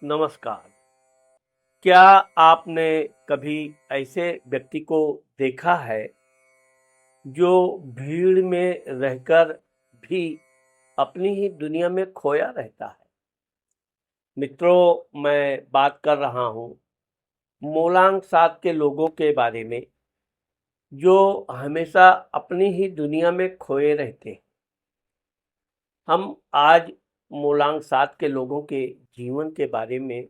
नमस्कार। क्या आपने कभी ऐसे व्यक्ति को देखा है जो भीड़ में रहकर भी अपनी ही दुनिया में खोया रहता है? मित्रों, मैं बात कर रहा हूँ मोलांग सात के लोगों के बारे में, जो हमेशा अपनी ही दुनिया में खोए रहते हैं। हम आज मोलांग सात के लोगों के जीवन के बारे में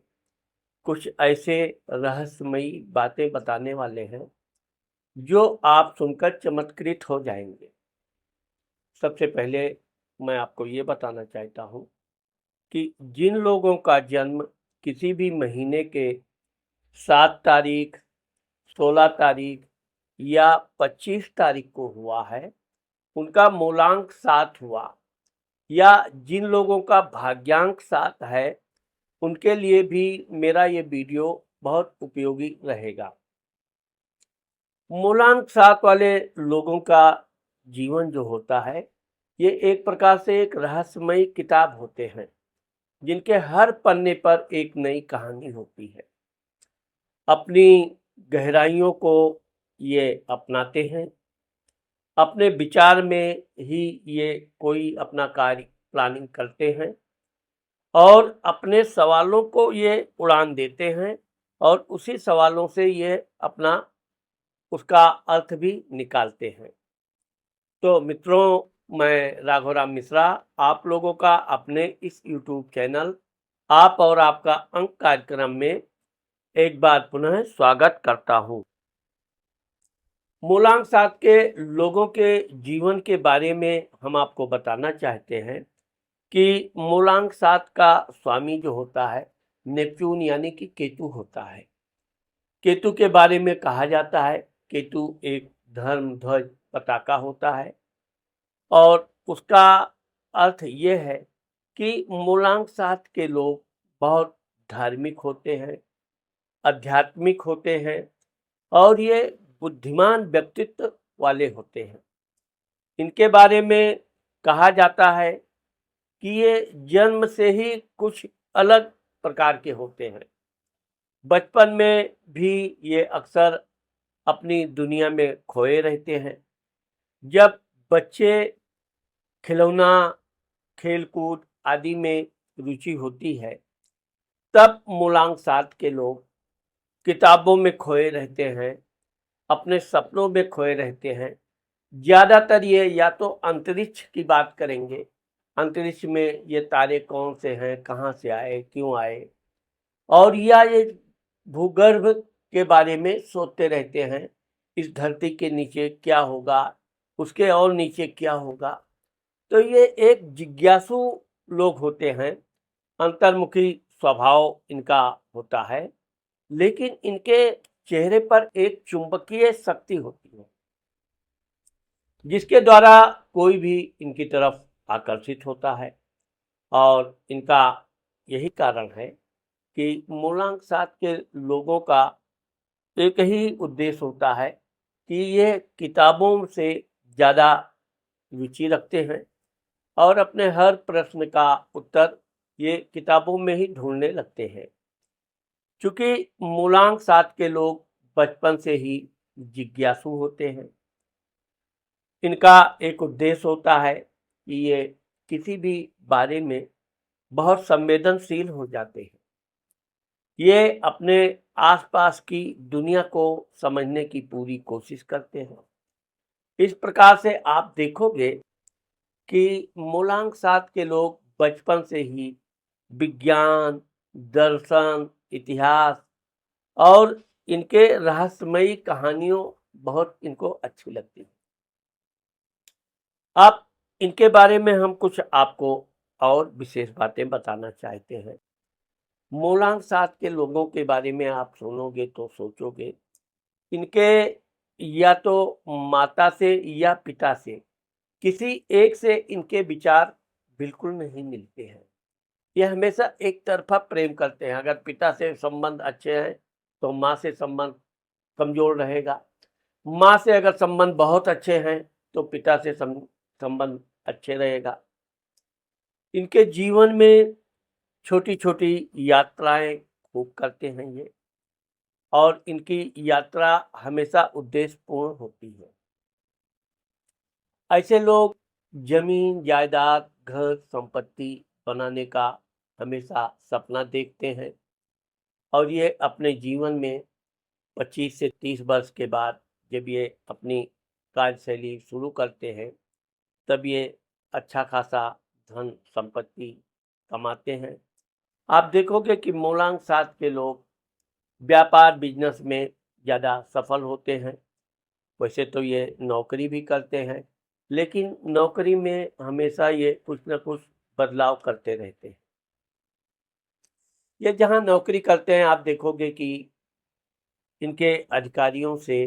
कुछ ऐसे रहस्यमयी बातें बताने वाले हैं जो आप सुनकर चमत्कृत हो जाएंगे। सबसे पहले मैं आपको ये बताना चाहता हूँ कि जिन लोगों का जन्म किसी भी महीने के 7 तारीख, 16 तारीख या 25 तारीख को हुआ है, उनका मूलांक 7 हुआ, या जिन लोगों का भाग्यांक 7 है, उनके लिए भी मेरा ये वीडियो बहुत उपयोगी रहेगा। मूलांक 7 वाले लोगों का जीवन जो होता है, ये एक प्रकार से एक रहस्यमयी किताब होते हैं, जिनके हर पन्ने पर एक नई कहानी होती है। अपनी गहराइयों को ये अपनाते हैं, अपने विचार में ही ये कोई अपना कार्य प्लानिंग करते हैं और अपने सवालों को ये उड़ान देते हैं, और उसी सवालों से ये अपना उसका अर्थ भी निकालते हैं। तो मित्रों, मैं राघवराम मिश्रा आप लोगों का अपने इस YouTube चैनल आप और आपका अंक कार्यक्रम में एक बार पुनः स्वागत करता हूं। मूलांक सात के लोगों के जीवन के बारे में हम आपको बताना चाहते हैं कि मूलांक सात का स्वामी जो होता है, नेपच्यून यानी कि केतु होता है। केतु के बारे में कहा जाता है, केतु एक धर्म ध्वज पताका होता है, और उसका अर्थ ये है कि मूलांक सात के लोग बहुत धार्मिक होते हैं, आध्यात्मिक होते हैं, और ये बुद्धिमान व्यक्तित्व वाले होते हैं। इनके बारे में कहा जाता है कि ये जन्म से ही कुछ अलग प्रकार के होते हैं। बचपन में भी ये अक्सर अपनी दुनिया में खोए रहते हैं। जब बच्चे खिलौना, खेलकूद आदि में रुचि होती है, तब मूलांक सात के लोग किताबों में खोए रहते हैं, अपने सपनों में खोए रहते हैं। ज़्यादातर ये या तो अंतरिक्ष की बात करेंगे, अंतरिक्ष में ये तारे कौन से हैं, कहाँ से आए, क्यों आए, और या ये भूगर्भ के बारे में सोचते रहते हैं, इस धरती के नीचे क्या होगा, उसके और नीचे क्या होगा। तो ये एक जिज्ञासु लोग होते हैं, अंतर्मुखी स्वभाव इनका होता है, लेकिन इनके चेहरे पर एक चुंबकीय शक्ति होती है, जिसके द्वारा कोई भी इनकी तरफ आकर्षित होता है। और इनका यही कारण है कि मूलांक सात के लोगों का एक ही उद्देश्य होता है कि ये किताबों से ज़्यादा रुचि रखते हैं, और अपने हर प्रश्न का उत्तर ये किताबों में ही ढूंढने लगते हैं। चूंकि मूलांक सात के लोग बचपन से ही जिज्ञासु होते हैं, इनका एक उद्देश्य होता है कि ये किसी भी बारे में बहुत संवेदनशील हो जाते हैं। ये अपने आसपास की दुनिया को समझने की पूरी कोशिश करते हैं। इस प्रकार से आप देखोगे कि मूलांक सात के लोग बचपन से ही विज्ञान, दर्शन, इतिहास और इनके रहस्यमयी कहानियों बहुत इनको अच्छी लगती है। अब इनके बारे में हम कुछ आपको और विशेष बातें बताना चाहते हैं। मूलांक सात के लोगों के बारे में आप सुनोगे तो सोचोगे, इनके या तो माता से या पिता से किसी एक से इनके विचार बिल्कुल नहीं मिलते हैं। ये हमेशा एक तरफा प्रेम करते हैं। अगर पिता से संबंध अच्छे हैं तो माँ से संबंध कमजोर रहेगा। माँ से अगर संबंध बहुत अच्छे हैं तो पिता से संबंध अच्छे रहेगा। इनके जीवन में छोटी छोटी यात्राएं खूब करते हैं ये, और इनकी यात्रा हमेशा उद्देश्यपूर्ण होती है। ऐसे लोग जमीन जायदाद घर संपत्ति बनाने का हमेशा सपना देखते हैं, और ये अपने जीवन में 25 से 30 वर्ष के बाद जब ये अपनी कार्यशैली शुरू करते हैं, तब ये अच्छा खासा धन संपत्ति कमाते हैं। आप देखोगे कि मूलांक 7 के लोग व्यापार बिजनेस में ज़्यादा सफल होते हैं। वैसे तो ये नौकरी भी करते हैं, लेकिन नौकरी में हमेशा ये कुछ न कुछ बदलाव करते रहते हैं। ये जहाँ नौकरी करते हैं, आप देखोगे कि इनके अधिकारियों से,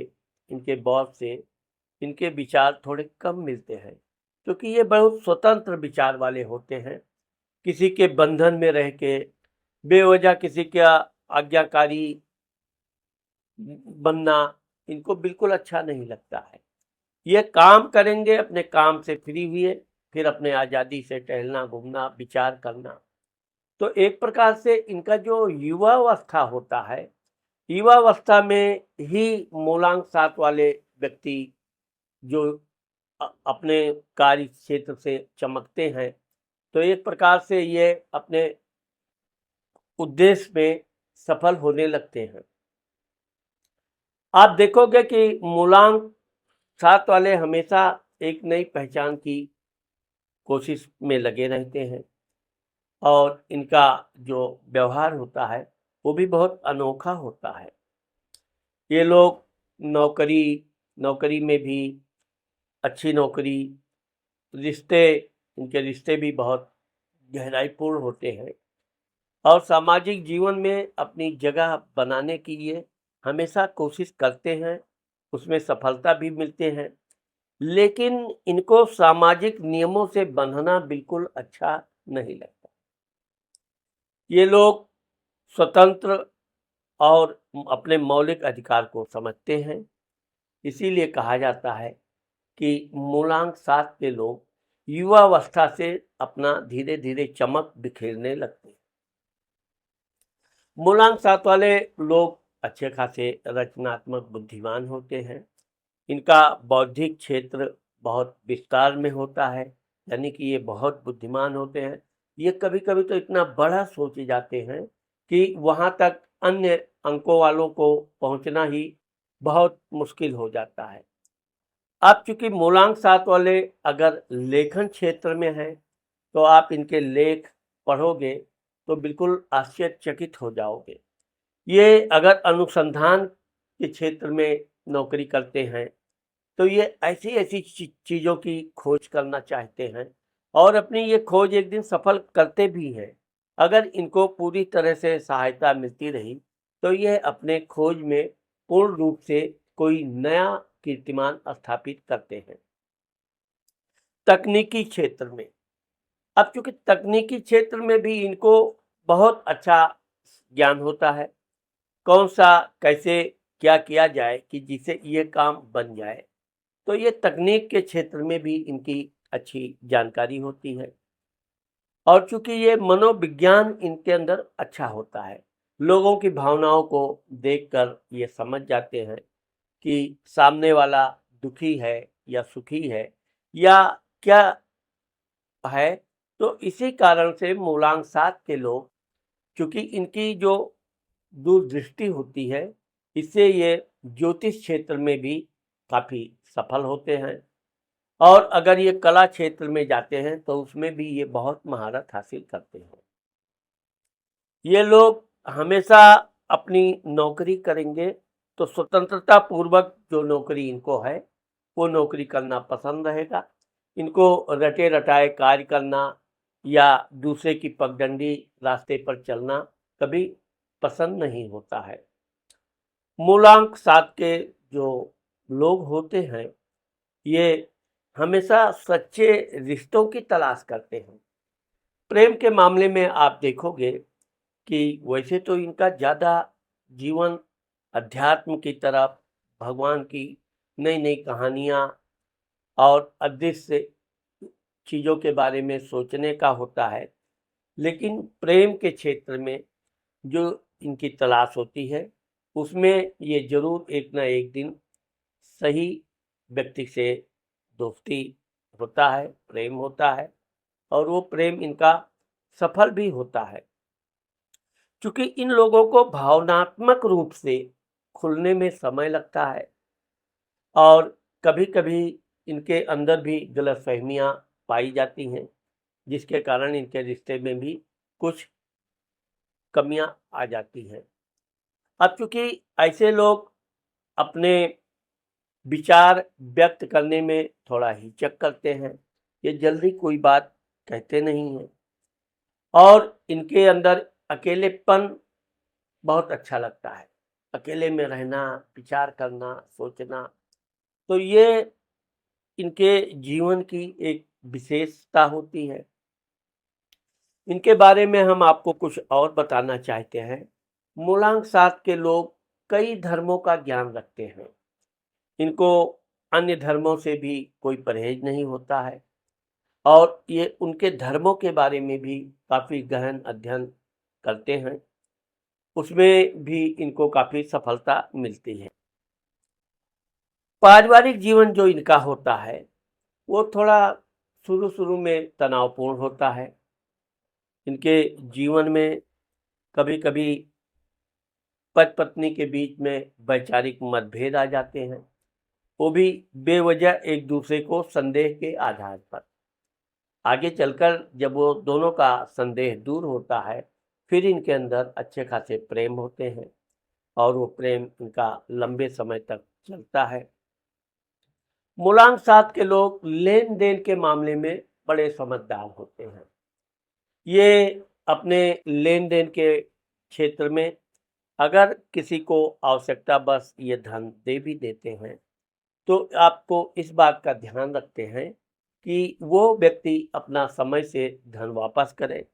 इनके बॉस से इनके विचार थोड़े कम मिलते हैं, क्योंकि ये बहुत स्वतंत्र विचार वाले होते हैं। किसी के बंधन में रह के बेवजह किसी का आज्ञाकारी बनना इनको बिल्कुल अच्छा नहीं लगता है। ये काम करेंगे, अपने काम से फ्री हुए, फिर अपने आज़ादी से टहलना घूमना विचार करना। तो एक प्रकार से इनका जो युवावस्था होता है, युवावस्था में ही मूलांक 7 वाले व्यक्ति जो अपने कार्य क्षेत्र से चमकते हैं, तो एक प्रकार से ये अपने उद्देश्य में सफल होने लगते हैं। आप देखोगे कि मूलांक 7 वाले हमेशा एक नई पहचान की कोशिश में लगे रहते हैं, और इनका जो व्यवहार होता है वो भी बहुत अनोखा होता है। ये लोग नौकरी नौकरी में भी अच्छी नौकरी, रिश्ते, इनके रिश्ते भी बहुत गहराईपूर्ण होते हैं, और सामाजिक जीवन में अपनी जगह बनाने की ये हमेशा कोशिश करते हैं, उसमें सफलता भी मिलते हैं। लेकिन इनको सामाजिक नियमों से बंधना बिल्कुल अच्छा नहीं लगता। ये लोग स्वतंत्र और अपने मौलिक अधिकार को समझते हैं। इसीलिए कहा जाता है कि मूलांक 7 के लोग युवावस्था से अपना धीरे धीरे चमक बिखेरने लगते हैं। मूलांक 7 वाले लोग अच्छे खासे रचनात्मक बुद्धिमान होते हैं। इनका बौद्धिक क्षेत्र बहुत विस्तार में होता है, यानी कि ये बहुत बुद्धिमान होते हैं। ये कभी कभी तो इतना बड़ा सोच जाते हैं कि वहाँ तक अन्य अंकों वालों को पहुँचना ही बहुत मुश्किल हो जाता है। आप चूंकि मूलांक 7 वाले अगर लेखन क्षेत्र में हैं, तो आप इनके लेख पढ़ोगे तो बिल्कुल आश्चर्यचकित हो जाओगे। ये अगर अनुसंधान के क्षेत्र में नौकरी करते हैं, तो ये ऐसी ऐसी चीज़ों की खोज करना चाहते हैं, और अपनी ये खोज एक दिन सफल करते भी हैं। अगर इनको पूरी तरह से सहायता मिलती रही, तो ये अपने खोज में पूर्ण रूप से कोई नया कीर्तिमान स्थापित करते हैं। तकनीकी क्षेत्र में, अब चूंकि तकनीकी क्षेत्र में भी इनको बहुत अच्छा ज्ञान होता है, कौन सा कैसे क्या किया जाए कि जिससे ये काम बन जाए, तो ये तकनीक के क्षेत्र में भी इनकी अच्छी जानकारी होती है। और चूंकि ये मनोविज्ञान इनके अंदर अच्छा होता है, लोगों की भावनाओं को देखकर ये समझ जाते हैं कि सामने वाला दुखी है या सुखी है या क्या है। तो इसी कारण से मूलांक 7 के लोग, क्योंकि इनकी जो दूरदृष्टि होती है, इससे ये ज्योतिष क्षेत्र में भी काफ़ी सफल होते हैं, और अगर ये कला क्षेत्र में जाते हैं तो उसमें भी ये बहुत महारत हासिल करते हैं। ये लोग हमेशा अपनी नौकरी करेंगे तो स्वतंत्रता पूर्वक जो नौकरी इनको है वो नौकरी करना पसंद रहेगा। इनको रटे रटाए कार्य करना या दूसरे की पगडंडी रास्ते पर चलना कभी पसंद नहीं होता है। मूलांक 7 के जो लोग होते हैं, ये हमेशा सच्चे रिश्तों की तलाश करते हैं। प्रेम के मामले में आप देखोगे कि वैसे तो इनका ज़्यादा जीवन अध्यात्म की तरफ, भगवान की नई नई कहानियाँ और अदृश्य चीज़ों के बारे में सोचने का होता है, लेकिन प्रेम के क्षेत्र में जो इनकी तलाश होती है, उसमें ये ज़रूर एक ना एक दिन सही व्यक्ति से दोस्ती होता है, प्रेम होता है, और वो प्रेम इनका सफल भी होता है। क्योंकि इन लोगों को भावनात्मक रूप से खुलने में समय लगता है, और कभी-कभी इनके अंदर भी गलतफ़हमियाँ पाई जाती हैं, जिसके कारण इनके रिश्ते में भी कुछ कमियाँ आ जाती हैं। अब चूँकि ऐसे लोग अपने विचार व्यक्त करने में थोड़ा हिचक करते हैं, ये जल्दी कोई बात कहते नहीं हैं, और इनके अंदर अकेलेपन बहुत अच्छा लगता है। अकेले में रहना, विचार करना, सोचना, तो ये इनके जीवन की एक विशेषता होती है। इनके बारे में हम आपको कुछ और बताना चाहते हैं। मूलांक 7 के लोग कई धर्मों का ज्ञान रखते हैं। इनको अन्य धर्मों से भी कोई परहेज नहीं होता है, और ये उनके धर्मों के बारे में भी काफ़ी गहन अध्ययन करते हैं। उसमें भी इनको काफ़ी सफलता मिलती है। पारिवारिक जीवन जो इनका होता है, वो थोड़ा शुरू-शुरू में तनावपूर्ण होता है। इनके जीवन में कभी-कभी पति-पत्नी के बीच में वैचारिक मतभेद आ जाते हैं, वो भी बेवजह एक दूसरे को संदेह के आधार पर। आगे चलकर जब वो दोनों का संदेह दूर होता है, फिर इनके अंदर अच्छे खासे प्रेम होते हैं, और वो प्रेम इनका लंबे समय तक चलता है। मूलांक 7 के लोग लेन-देन के मामले में बड़े समझदार होते हैं। ये अपने लेन-देन के क्षेत्र में अगर किसी को आवश्यकता बस ये धन दे भी देते हैं, तो आपको इस बात का ध्यान रखते हैं कि वो व्यक्ति अपना समय से धन वापस करे।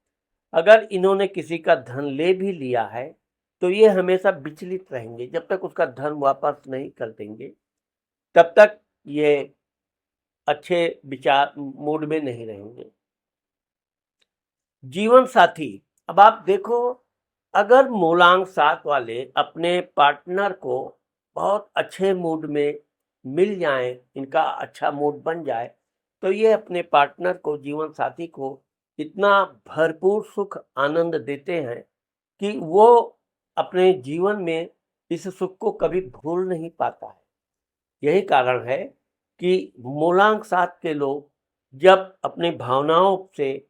अगर इन्होंने किसी का धन ले भी लिया है, तो ये हमेशा विचलित रहेंगे। जब तक उसका धन वापस नहीं कर देंगे, तब तक ये अच्छे विचार मूड में नहीं रहेंगे। जीवन साथी, अब आप देखो, अगर मूलांक 7 वाले अपने पार्टनर को बहुत अच्छे मूड में मिल जाएं, इनका अच्छा मूड बन जाए, तो ये अपने पार्टनर को, जीवन साथी को इतना भरपूर सुख आनंद देते हैं कि वो अपने जीवन में इस सुख को कभी भूल नहीं पाता है। यही कारण है कि मूलांक 7 के लोग जब अपनी भावनाओं से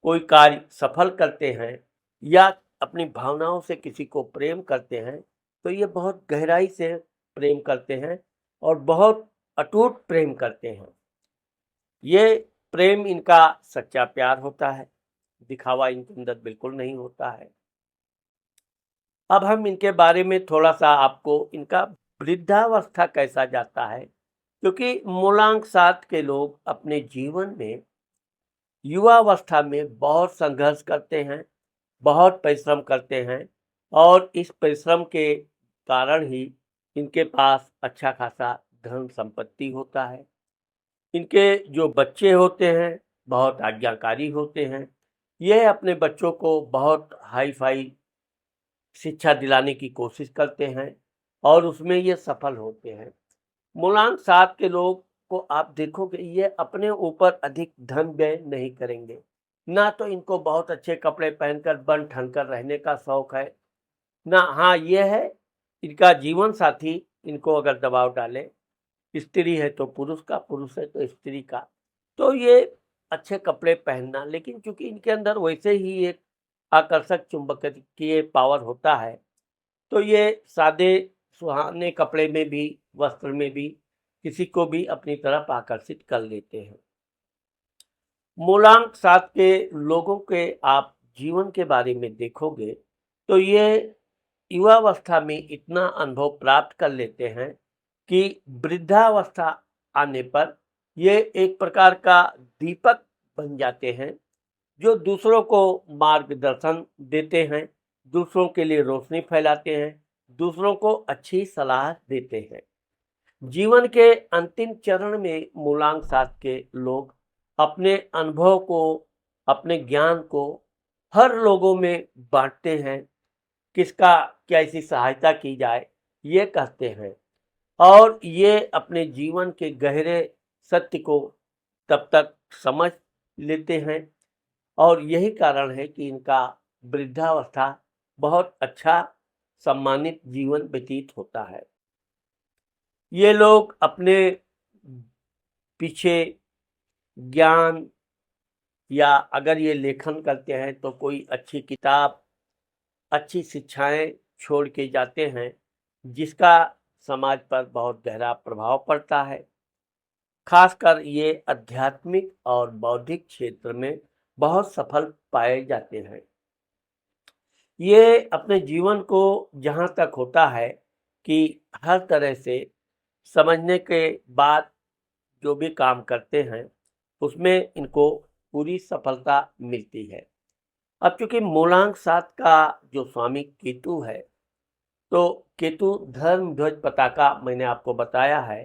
कोई कार्य सफल करते हैं, या अपनी भावनाओं से किसी को प्रेम करते हैं, तो ये बहुत गहराई से प्रेम करते हैं, और बहुत अटूट प्रेम करते हैं। ये प्रेम इनका सच्चा प्यार होता है, दिखावा इनके अंदर बिल्कुल नहीं होता है। अब हम इनके बारे में थोड़ा-सा आपको इनका वृद्धावस्था कैसा जाता है, क्योंकि मूलांक 7 के लोग अपने जीवन में युवावस्था में बहुत संघर्ष करते हैं, बहुत परिश्रम करते हैं, और इस परिश्रम के कारण ही इनके पास अच्छा खासा धन संपत्ति होता है। इनके जो बच्चे होते हैं, बहुत आज्ञाकारी होते हैं। ये अपने बच्चों को बहुत हाई-फाई शिक्षा दिलाने की कोशिश करते हैं, और उसमें ये सफल होते हैं। मूलांक 7 के लोग को आप देखोगे, ये अपने ऊपर अधिक धन व्यय नहीं करेंगे। ना तो इनको बहुत अच्छे कपड़े पहनकर बन-ठन कर रहने का शौक है, ना हाँ, ये है इनका जीवन साथी इनको अगर दबाव डाले, स्त्री है तो पुरुष का, पुरुष है तो स्त्री का, तो ये अच्छे कपड़े पहनना, लेकिन चूँकि इनके अंदर वैसे ही एक आकर्षक चुंबकीय पावर होता है, तो ये सादे सुहाने कपड़े में भी, वस्त्र में भी किसी को भी अपनी तरफ आकर्षित कर लेते हैं। मूलांक 7 के लोगों के आप जीवन के बारे में देखोगे, तो ये युवावस्था में इतना अनुभव प्राप्त कर लेते हैं कि वृद्धावस्था आने पर ये एक प्रकार का दीपक बन जाते हैं, जो दूसरों को मार्गदर्शन देते हैं, दूसरों के लिए रोशनी फैलाते हैं, दूसरों को अच्छी सलाह देते हैं। जीवन के अंतिम चरण में मूलांक 7 के लोग अपने अनुभव को, अपने ज्ञान को हर लोगों में बांटते हैं, किसका कैसी सहायता की जाए ये कहते हैं, और ये अपने जीवन के गहरे सत्य को तब तक समझ लेते हैं, और यही कारण है कि इनका वृद्धावस्था बहुत अच्छा सम्मानित जीवन व्यतीत होता है। ये लोग अपने पीछे ज्ञान, या अगर ये लेखन करते हैं तो कोई अच्छी किताब, अच्छी शिक्षाएं छोड़ के जाते हैं, जिसका समाज पर बहुत गहरा प्रभाव पड़ता है। खासकर ये आध्यात्मिक और बौद्धिक क्षेत्र में बहुत सफल पाए जाते हैं। ये अपने जीवन को जहाँ तक होता है कि हर तरह से समझने के बाद जो भी काम करते हैं, उसमें इनको पूरी सफलता मिलती है। अब चूंकि मूलांक 7 का जो स्वामी केतु है, तो केतु धर्म ध्वज पताका मैंने आपको बताया है,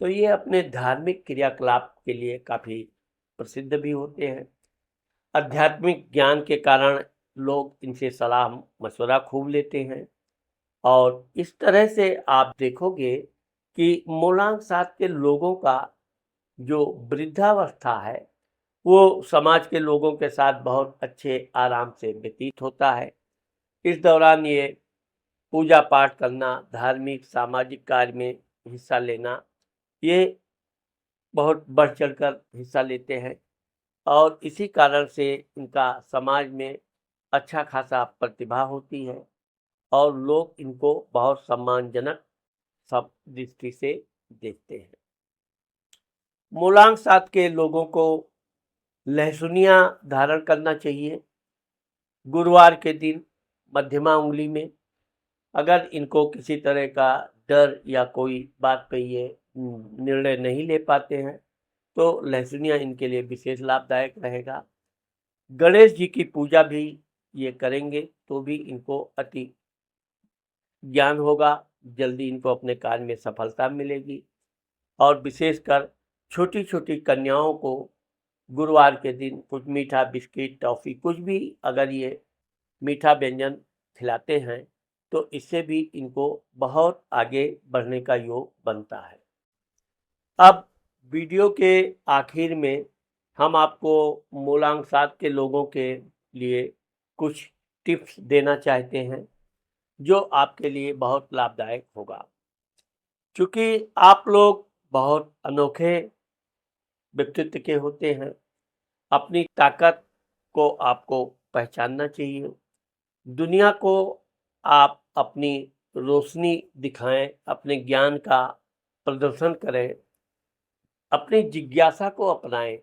तो ये अपने धार्मिक क्रियाकलाप के लिए काफी प्रसिद्ध भी होते हैं। आध्यात्मिक ज्ञान के कारण लोग इनसे सलाह मशवरा खूब लेते हैं, और इस तरह से आप देखोगे कि मूलांक 7 के लोगों का जो वृद्धावस्था है, वो समाज के लोगों के साथ बहुत अच्छे आराम से व्यतीत होता है। इस दौरान ये पूजा पाठ करना, धार्मिक सामाजिक कार्य में हिस्सा लेना, ये बहुत बढ़ चढ़कर हिस्सा लेते हैं, और इसी कारण से इनका समाज में अच्छा खासा प्रतिभा होती है, और लोग इनको बहुत सम्मानजनक सब दृष्टि से देखते हैं। मूलांक 7 के लोगों को लहसुनिया धारण करना चाहिए गुरुवार के दिन मध्यमा उंगली में। अगर इनको किसी तरह का डर या कोई बात पे ये निर्णय नहीं ले पाते हैं, तो लहसुनिया इनके लिए विशेष लाभदायक रहेगा। गणेश जी की पूजा भी ये करेंगे तो भी इनको अति ज्ञान होगा, जल्दी इनको अपने कार्य में सफलता मिलेगी। और विशेषकर छोटी छोटी कन्याओं को गुरुवार के दिन कुछ मीठा, बिस्किट, टॉफी, कुछ भी अगर ये मीठा व्यंजन खिलाते हैं, तो इससे भी इनको बहुत आगे बढ़ने का योग बनता है। अब वीडियो के आखिर में हम आपको मूलांक 7 के लोगों के लिए कुछ टिप्स देना चाहते हैं, जो आपके लिए बहुत लाभदायक होगा। क्योंकि आप लोग बहुत अनोखे व्यक्तित्व के होते हैं, अपनी ताकत को आपको पहचानना चाहिए। दुनिया को आप अपनी रोशनी दिखाएं, अपने ज्ञान का प्रदर्शन करें, अपनी जिज्ञासा को अपनाएं।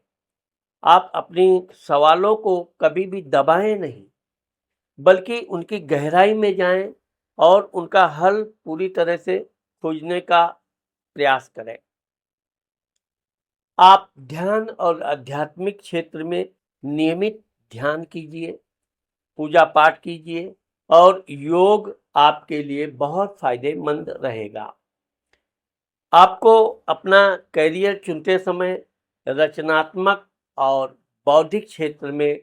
आप अपनी सवालों को कभी भी दबाएं नहीं, बल्कि उनकी गहराई में जाएं और उनका हल पूरी तरह से खोजने का प्रयास करें। आप ध्यान और आध्यात्मिक क्षेत्र में नियमित ध्यान कीजिए, पूजा पाठ कीजिए, और योग आपके लिए बहुत फायदेमंद रहेगा। आपको अपना करियर चुनते समय रचनात्मक और बौद्धिक क्षेत्र में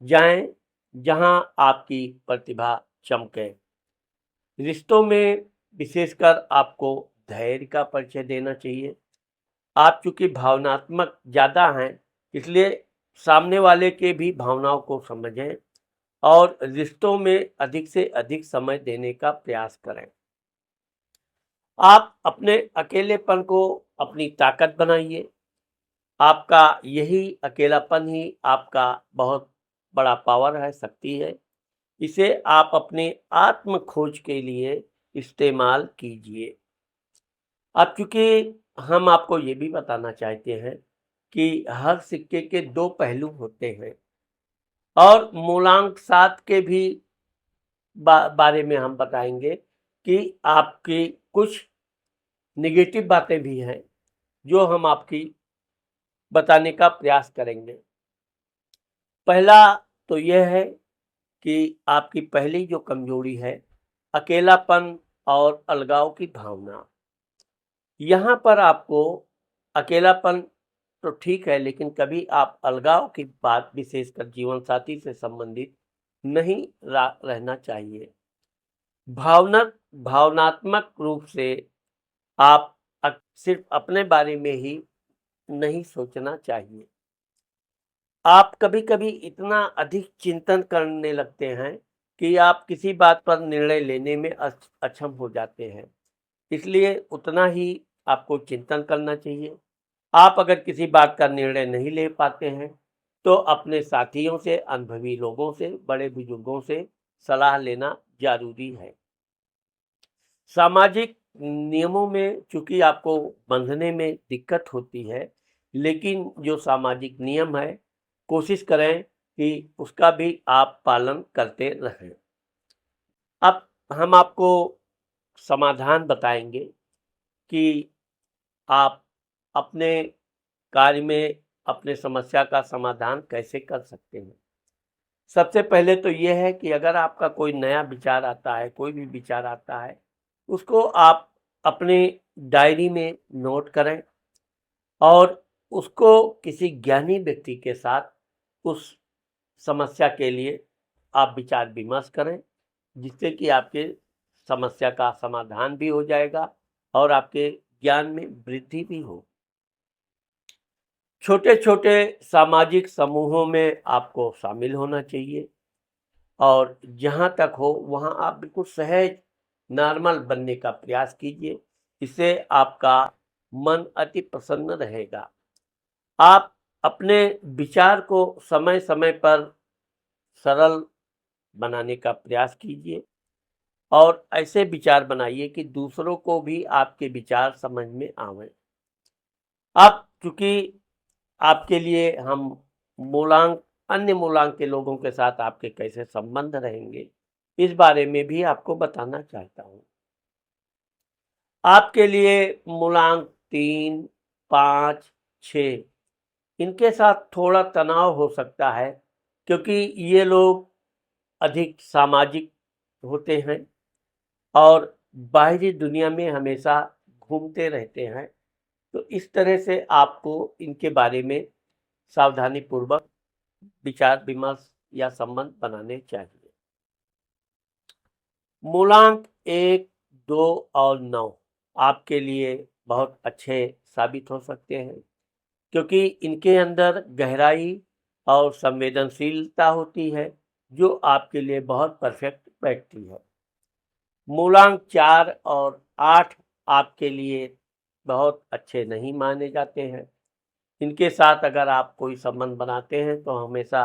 जाएं, जहां आपकी प्रतिभा चमके। रिश्तों में विशेषकर आपको धैर्य का परिचय देना चाहिए। आप चूंकि भावनात्मक ज़्यादा हैं, इसलिए सामने वाले के भी भावनाओं को समझें और रिश्तों में अधिक से अधिक समय देने का प्रयास करें। आप अपने अकेलेपन को अपनी ताकत बनाइए। आपका यही अकेलापन ही आपका बहुत बड़ा पावर है, शक्ति है। इसे आप अपने आत्म खोज के लिए इस्तेमाल कीजिए। अब चूंकि हम आपको ये भी बताना चाहते हैं कि हर सिक्के के दो पहलू होते हैं, और मूलांक 7 के भी बारे में हम बताएंगे कि आपकी कुछ नेगेटिव बातें भी हैं, जो हम आपकी बताने का प्रयास करेंगे। पहला तो यह है कि आपकी पहली जो कमजोरी है, अकेलापन और अलगाव की भावना। यहाँ पर आपको अकेलापन तो ठीक है, लेकिन कभी आप अलगाव की बात, विशेषकर जीवन साथी से संबंधित नहीं रहना चाहिए। भावनात्मक रूप से आप सिर्फ अपने बारे में ही नहीं सोचना चाहिए। आप कभी-कभी इतना अधिक चिंतन करने लगते हैं कि आप किसी बात पर निर्णय लेने में अक्षम हो जाते हैं। इसलिए उतना ही आपको चिंतन करना चाहिए। आप अगर किसी बात का निर्णय नहीं ले पाते हैं, तो अपने साथियों से, अनुभवी लोगों से, बड़े बुजुर्गों से सलाह लेना ज़रूरी है। सामाजिक नियमों में चूँकि आपको बंधने में दिक्कत होती है, लेकिन जो सामाजिक नियम है, कोशिश करें कि उसका भी आप पालन करते रहें। अब हम आपको समाधान बताएँगे कि आप अपने कार्य में अपने समस्या का समाधान कैसे कर सकते हैं। सबसे पहले तो ये है कि अगर आपका कोई नया विचार आता है, कोई भी विचार आता है, उसको आप अपने डायरी में नोट करें और उसको किसी ज्ञानी व्यक्ति के साथ उस समस्या के लिए आप विचार विमर्श करें, जिससे कि आपके समस्या का समाधान भी हो जाएगा और आपके ज्ञान में वृद्धि भी हो। छोटे-छोटे सामाजिक समूहों में आपको शामिल होना चाहिए और जहाँ तक हो वहाँ आप बिल्कुल सहज नॉर्मल बनने का प्रयास कीजिए। इससे आपका मन अति प्रसन्न रहेगा। आप अपने विचार को समय-समय पर सरल बनाने का प्रयास कीजिए और ऐसे विचार बनाइए कि दूसरों को भी आपके विचार समझ में आवें। अब चूँकि आपके लिए हम अन्य मूलांक के लोगों के साथ आपके कैसे संबंध रहेंगे, इस बारे में भी आपको बताना चाहता हूँ। आपके लिए मूलांक 3, 5, 6 इनके साथ थोड़ा तनाव हो सकता है, क्योंकि ये लोग अधिक सामाजिक होते हैं और बाहरी दुनिया में हमेशा घूमते रहते हैं। तो इस तरह से आपको इनके बारे में सावधानीपूर्वक विचार विमर्श या संबंध बनाने चाहिए। मूलांक 1, 2 और 9 आपके लिए बहुत अच्छे साबित हो सकते हैं, क्योंकि इनके अंदर गहराई और संवेदनशीलता होती है, जो आपके लिए बहुत परफेक्ट बैठती है। मूलांक 4 और 8 आपके लिए बहुत अच्छे नहीं माने जाते हैं। इनके साथ अगर आप कोई संबंध बनाते हैं तो हमेशा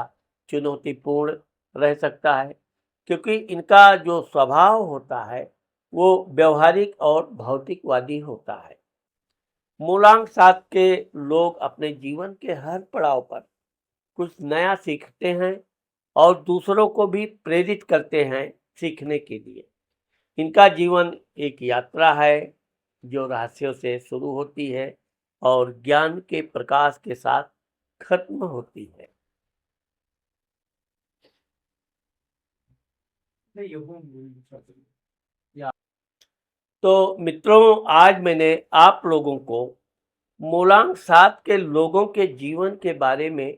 चुनौतीपूर्ण रह सकता है, क्योंकि इनका जो स्वभाव होता है वो व्यवहारिक और भौतिकवादी होता है। मूलांक 7 के लोग अपने जीवन के हर पड़ाव पर कुछ नया सीखते हैं और दूसरों को भी प्रेरित करते हैं सीखने के लिए। इनका जीवन एक यात्रा है जो रहस्यों से शुरू होती है और ज्ञान के प्रकाश के साथ खत्म होती है। तो मित्रों, आज मैंने आप लोगों को मूलांक 7 के लोगों के जीवन के बारे में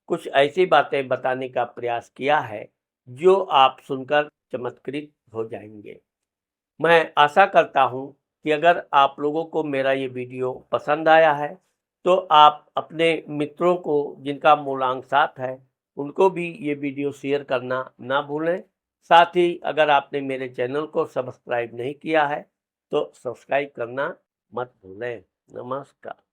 कुछ ऐसी बातें बताने का प्रयास किया है जो आप सुनकर चमत्कृत हो जाएंगे। मैं आशा करता हूँ कि अगर आप लोगों को मेरा ये वीडियो पसंद आया है, तो आप अपने मित्रों को जिनका मूलांक 7 है, उनको भी ये वीडियो शेयर करना ना भूलें। साथ ही अगर आपने मेरे चैनल को सब्सक्राइब नहीं किया है, तो सब्सक्राइब करना मत भूलें। नमस्कार।